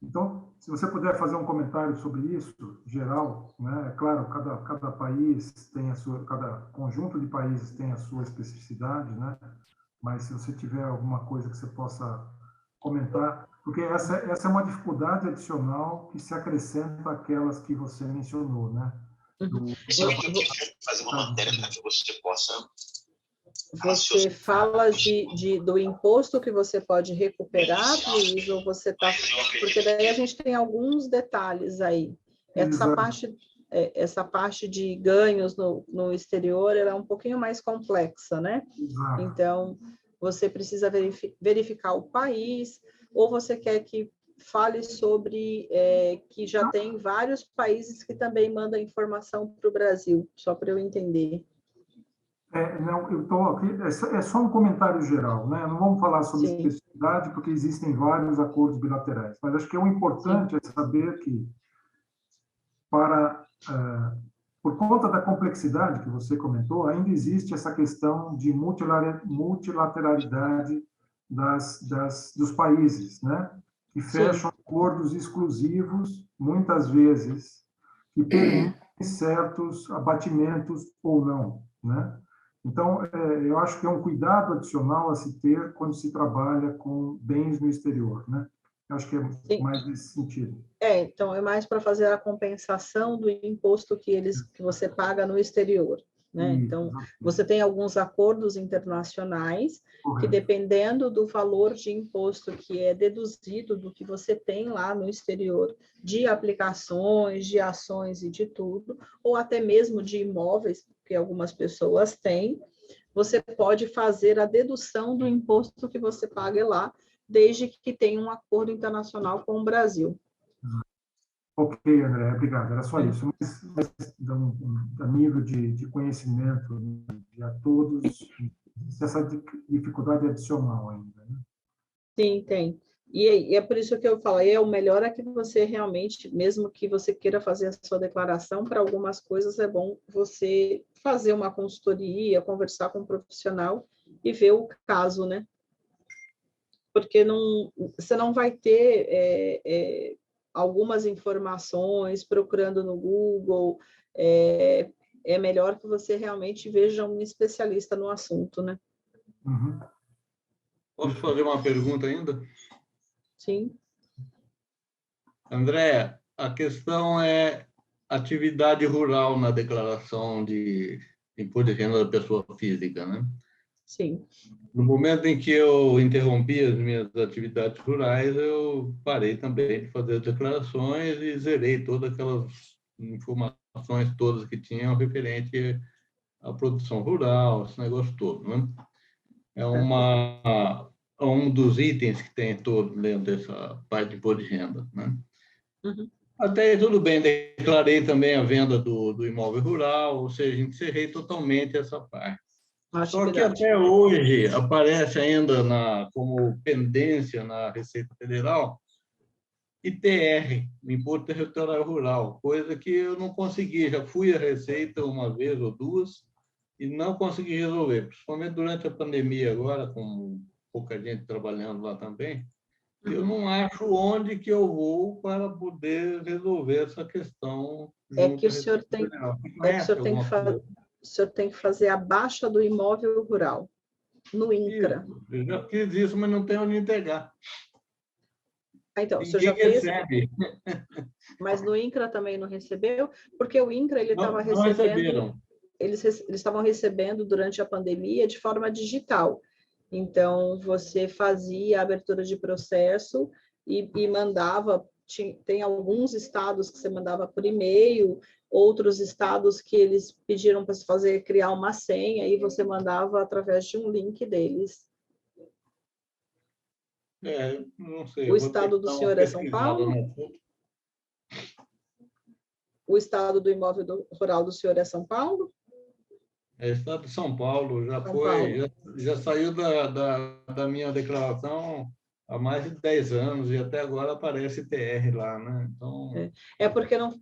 Então, se você puder fazer um comentário sobre isso, geral, né? É claro, cada país tem cada conjunto de países tem a sua especificidade, né? Mas se você tiver alguma coisa que você possa comentar, porque essa é uma dificuldade adicional que se acrescenta àquelas que você mencionou, né? Fazer uma matéria para que você possa... Você fala do imposto que você pode recuperar, Luiz, ou você está... Porque daí a gente tem alguns detalhes aí. Essa parte de ganhos no exterior ela é um pouquinho mais complexa, né? Exato. Então, você precisa verificar o país, ou você quer que fale sobre que já tem vários países que também mandam informação para o Brasil, só para eu entender. Não, eu estou aqui, é só um comentário geral, né? Não vamos falar sobre Sim. especificidade, porque existem vários acordos bilaterais, mas acho que o importante é saber que, por conta da complexidade que você comentou, ainda existe essa questão de multilateralidade dos países, né? Que fecham acordos exclusivos, muitas vezes, que permitem certos abatimentos ou não, né? Então, eu acho que é um cuidado adicional a se ter quando se trabalha com bens no exterior, né? Eu acho que é mais nesse sentido. Então, é mais para fazer a compensação do imposto que você paga no exterior, né? Então, você tem alguns acordos internacionais que, dependendo do valor de imposto que é deduzido do que você tem lá no exterior, de aplicações, de ações e de tudo, ou até mesmo de imóveis, que algumas pessoas têm, você pode fazer a dedução do imposto que você paga lá, desde que tenha um acordo internacional com o Brasil. Ok, André, obrigado. Era só isso. Mas a nível de conhecimento de a todos, essa dificuldade adicional ainda, né? Sim, tem. E é por isso que eu falo, o melhor é que você realmente, mesmo que você queira fazer a sua declaração, para algumas coisas é bom você fazer uma consultoria, conversar com um profissional e ver o caso, né? Porque você não vai ter algumas informações procurando no Google, é melhor que você realmente veja um especialista no assunto, né? Uhum. Posso fazer uma pergunta ainda? Sim. André, a questão é atividade rural na declaração de imposto de renda da pessoa física, né? Sim. No momento em que eu interrompi as minhas atividades rurais, eu parei também de fazer as declarações e zerei todas aquelas informações todas que tinham referente à produção rural, esse negócio todo, né? É um dos itens que tem todo dentro dessa parte de imposto de renda, né? Uhum. Até aí tudo bem, declarei também a venda do imóvel rural, ou seja, encerrei totalmente essa parte. Só que até hoje aparece ainda como pendência na Receita Federal ITR, Imposto Territorial Rural, coisa que eu não consegui. Já fui à Receita uma vez ou duas e não consegui resolver, principalmente durante a pandemia agora, com pouca gente trabalhando lá também. Eu não acho onde que eu vou para poder resolver essa questão. É que o senhor tem que fazer a baixa do imóvel rural no INCRA. Isso, eu já fiz isso, mas não tenho onde entregar. Então, Ninguém você já fez? recebe. Mas no INCRA também não recebeu? Porque o INCRA ele estava recebendo. Não receberam. Eles estavam recebendo durante a pandemia de forma digital. Então, você fazia a abertura de processo e mandava. Tem alguns estados que você mandava por e-mail, outros estados que eles pediram para você criar uma senha e você mandava através de um link deles. Não sei. O estado do senhor é São Paulo? O estado do imóvel rural do senhor é São Paulo? É estado de São Paulo, já saiu da minha declaração há mais de 10 anos e até agora aparece TR lá, né? Então... É porque não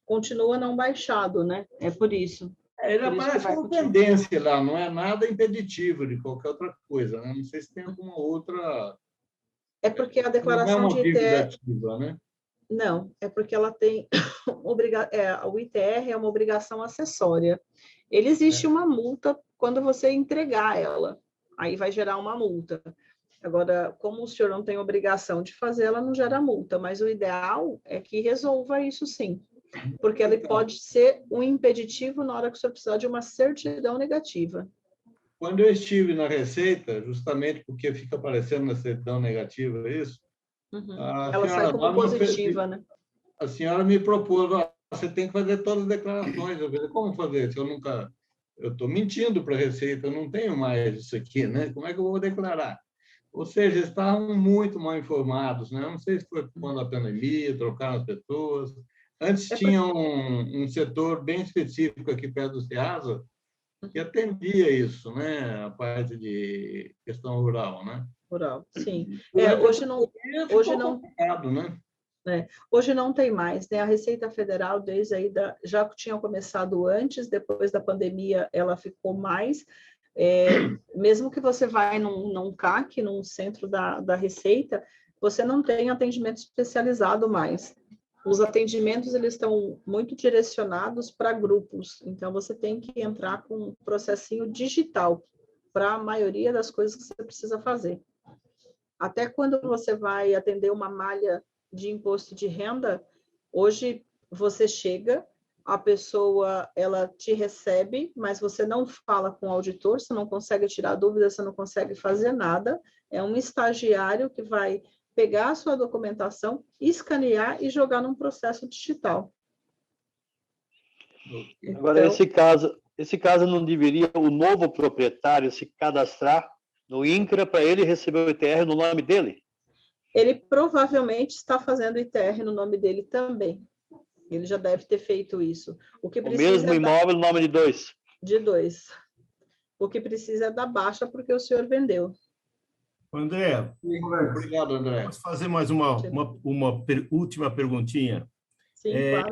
continua não baixado, né? É por isso. Ele aparece como pendência lá, não é nada impeditivo de qualquer outra coisa, né? Não sei se tem alguma outra... É porque a declaração de ITR... né? Não, é porque ela tem... o ITR é uma obrigação acessória. Ele existe uma multa quando você entregar ela. Aí vai gerar uma multa. Agora, como o senhor não tem obrigação de fazer, ela não gera multa. Mas o ideal é que resolva isso sim. Porque ele pode ser um impeditivo na hora que o senhor precisar de uma certidão negativa. Quando eu estive na Receita, justamente porque fica aparecendo na certidão negativa isso, ela sai como positiva, né? A senhora me propôs, você tem que fazer todas as declarações. Eu falei, como fazer? Se eu estou mentindo para a Receita, eu não tenho mais isso aqui, né? Como é que eu vou declarar? Ou seja, eles estavam muito mal informados, né? Eu não sei se foi quando a pandemia, trocaram as pessoas. Antes tinha um setor bem específico aqui perto do Ceasa que atendia isso, né? A parte de questão rural, né? Rural, sim. Hoje não tem mais, né? A Receita Federal, desde aí, já tinha começado antes, depois da pandemia, ela ficou mais. Mesmo que você vai num CAC, num centro da Receita, você não tem atendimento especializado mais. Os atendimentos eles estão muito direcionados para grupos, então você tem que entrar com um processinho digital para a maioria das coisas que você precisa fazer. Até quando você vai atender uma malha de imposto de renda, hoje você chega, a pessoa ela te recebe, mas você não fala com o auditor, você não consegue tirar dúvida, você não consegue fazer nada. É um estagiário que vai pegar a sua documentação, escanear e jogar num processo digital. Agora, esse caso não deveria o novo proprietário se cadastrar no INCRA para ele receber o ITR no nome dele? Ele provavelmente está fazendo ITR no nome dele também. Ele já deve ter feito isso. O mesmo imóvel no nome de dois? De dois. O que precisa é da baixa porque o senhor vendeu. André, obrigado, André. Posso fazer mais uma última perguntinha? Sim, claro.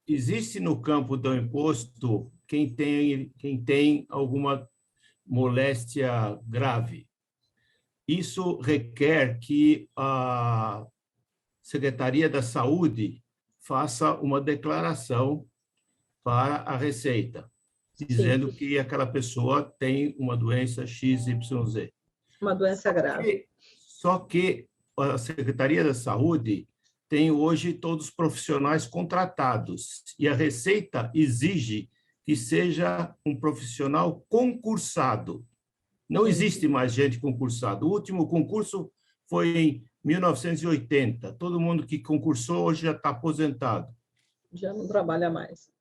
Existe no campo do imposto quem tem alguma moléstia grave. Isso requer que a Secretaria da Saúde faça uma declaração para a Receita, dizendo que aquela pessoa tem uma doença XYZ. Uma doença grave. Só que a Secretaria da Saúde tem hoje todos os profissionais contratados e a Receita exige que seja um profissional concursado. Não existe mais gente concursada. O último concurso foi em 1980. Todo mundo que concursou hoje já está aposentado. Já não trabalha mais.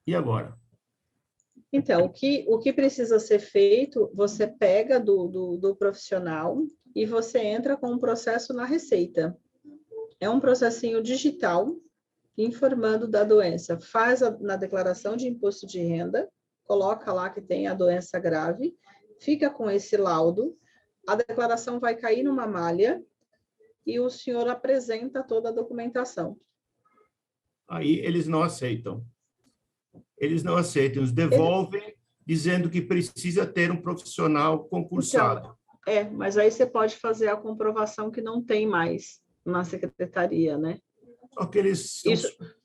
E agora? Então, o que precisa ser feito, você pega do profissional e você entra com um processo na Receita. É um processinho digital, informando da doença. Faz na declaração de imposto de renda, coloca lá que tem a doença grave, fica com esse laudo, a declaração vai cair numa malha e o senhor apresenta toda a documentação. Aí eles não aceitam. Eles não aceitam, eles devolvem dizendo que precisa ter um profissional concursado. Então, mas aí você pode fazer a comprovação que não tem mais na secretaria, né? Só que eles são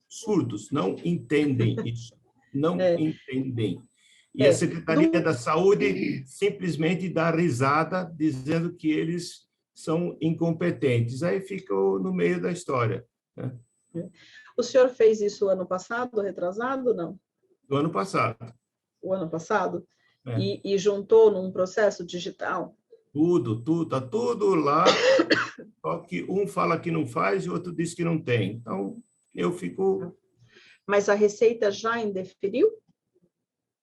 surdos, não entendem isso. Não entendem. E a Secretaria da Saúde simplesmente dá risada, dizendo que eles são incompetentes. Aí fica no meio da história. Né? O senhor fez isso ano passado, retrasado, não? Do ano passado. O ano passado? E juntou num processo digital? Tudo, está tudo lá, só que um fala que não faz e o outro diz que não tem. Então, eu fico... Mas a Receita já indeferiu?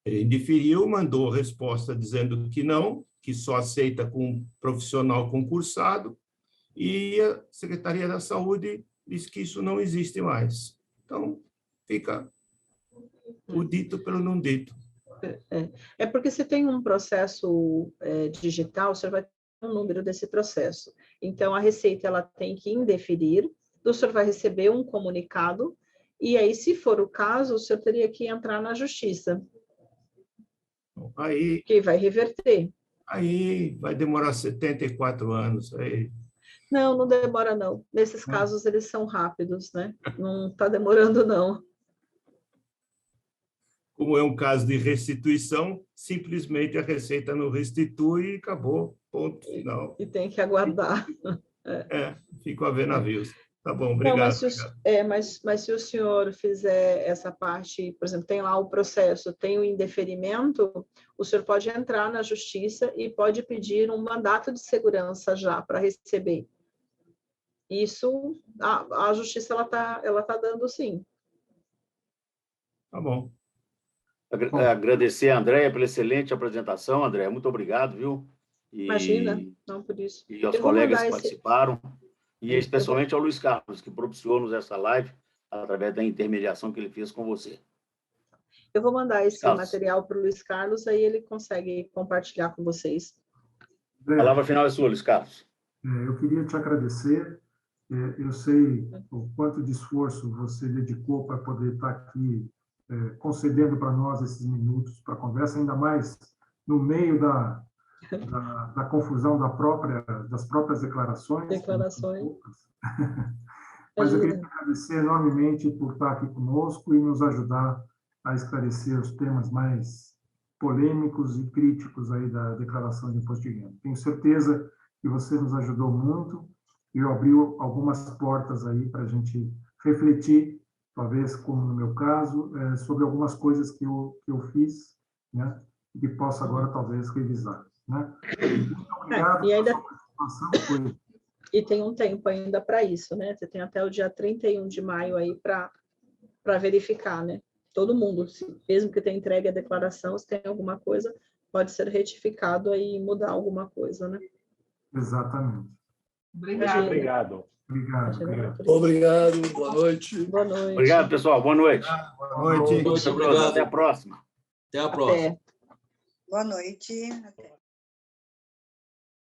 Indeferiu, mandou resposta dizendo que não, que só aceita com um profissional concursado, e a Secretaria da Saúde diz que isso não existe mais. Então, fica o dito pelo não dito. É porque se tem um processo digital, você vai ter um número desse processo. Então, a Receita ela tem que indeferir, o senhor vai receber um comunicado, e aí, se for o caso, o senhor teria que entrar na Justiça. Aí, que vai reverter. Aí vai demorar 74 anos. Aí. Não demora, não. Nesses casos, eles são rápidos, né? Não está demorando, não. Como é um caso de restituição, simplesmente a Receita não restitui e acabou, ponto final. E tem que aguardar. Fico a ver navios. Tá bom, obrigado. Não, mas se o senhor fizer essa parte, por exemplo, tem lá o processo, tem o indeferimento, o senhor pode entrar na Justiça e pode pedir um mandato de segurança já para receber. Isso, a Justiça ela tá dando sim. Tá bom. Agradecer a Andréia pela excelente apresentação, Andréia. Muito obrigado, viu? Imagina, não por isso. E aos colegas que participaram, e especialmente ao Luiz Carlos, que propiciou-nos essa live através da intermediação que ele fez com você. Eu vou mandar esse material para o Luiz Carlos, aí ele consegue compartilhar com vocês. A palavra final é sua, Luiz Carlos. Eu queria te agradecer. Eu sei o quanto de esforço você dedicou para poder estar aqui concedendo para nós esses minutos para a conversa, ainda mais no meio da confusão das próprias declarações. Mas eu queria te agradecer enormemente por estar aqui conosco e nos ajudar a esclarecer os temas mais polêmicos e críticos aí da declaração de imposto de renda. Tenho certeza que você nos ajudou muito e abriu algumas portas aí para a gente refletir, talvez, como no meu caso, sobre algumas coisas que eu fiz, né, e que posso agora, talvez, revisar. Né? Muito obrigado pela sua participação. E tem um tempo ainda para isso, né? Você tem até o dia 31 de maio aí para verificar, né? Todo mundo, mesmo que tenha entregue a declaração, se tem alguma coisa, pode ser retificado aí e mudar alguma coisa, né? Exatamente. Obrigado. Obrigado, boa noite. Boa noite. Obrigado, pessoal. Boa noite. Boa noite. Até a próxima. Até a próxima. Boa noite. Até.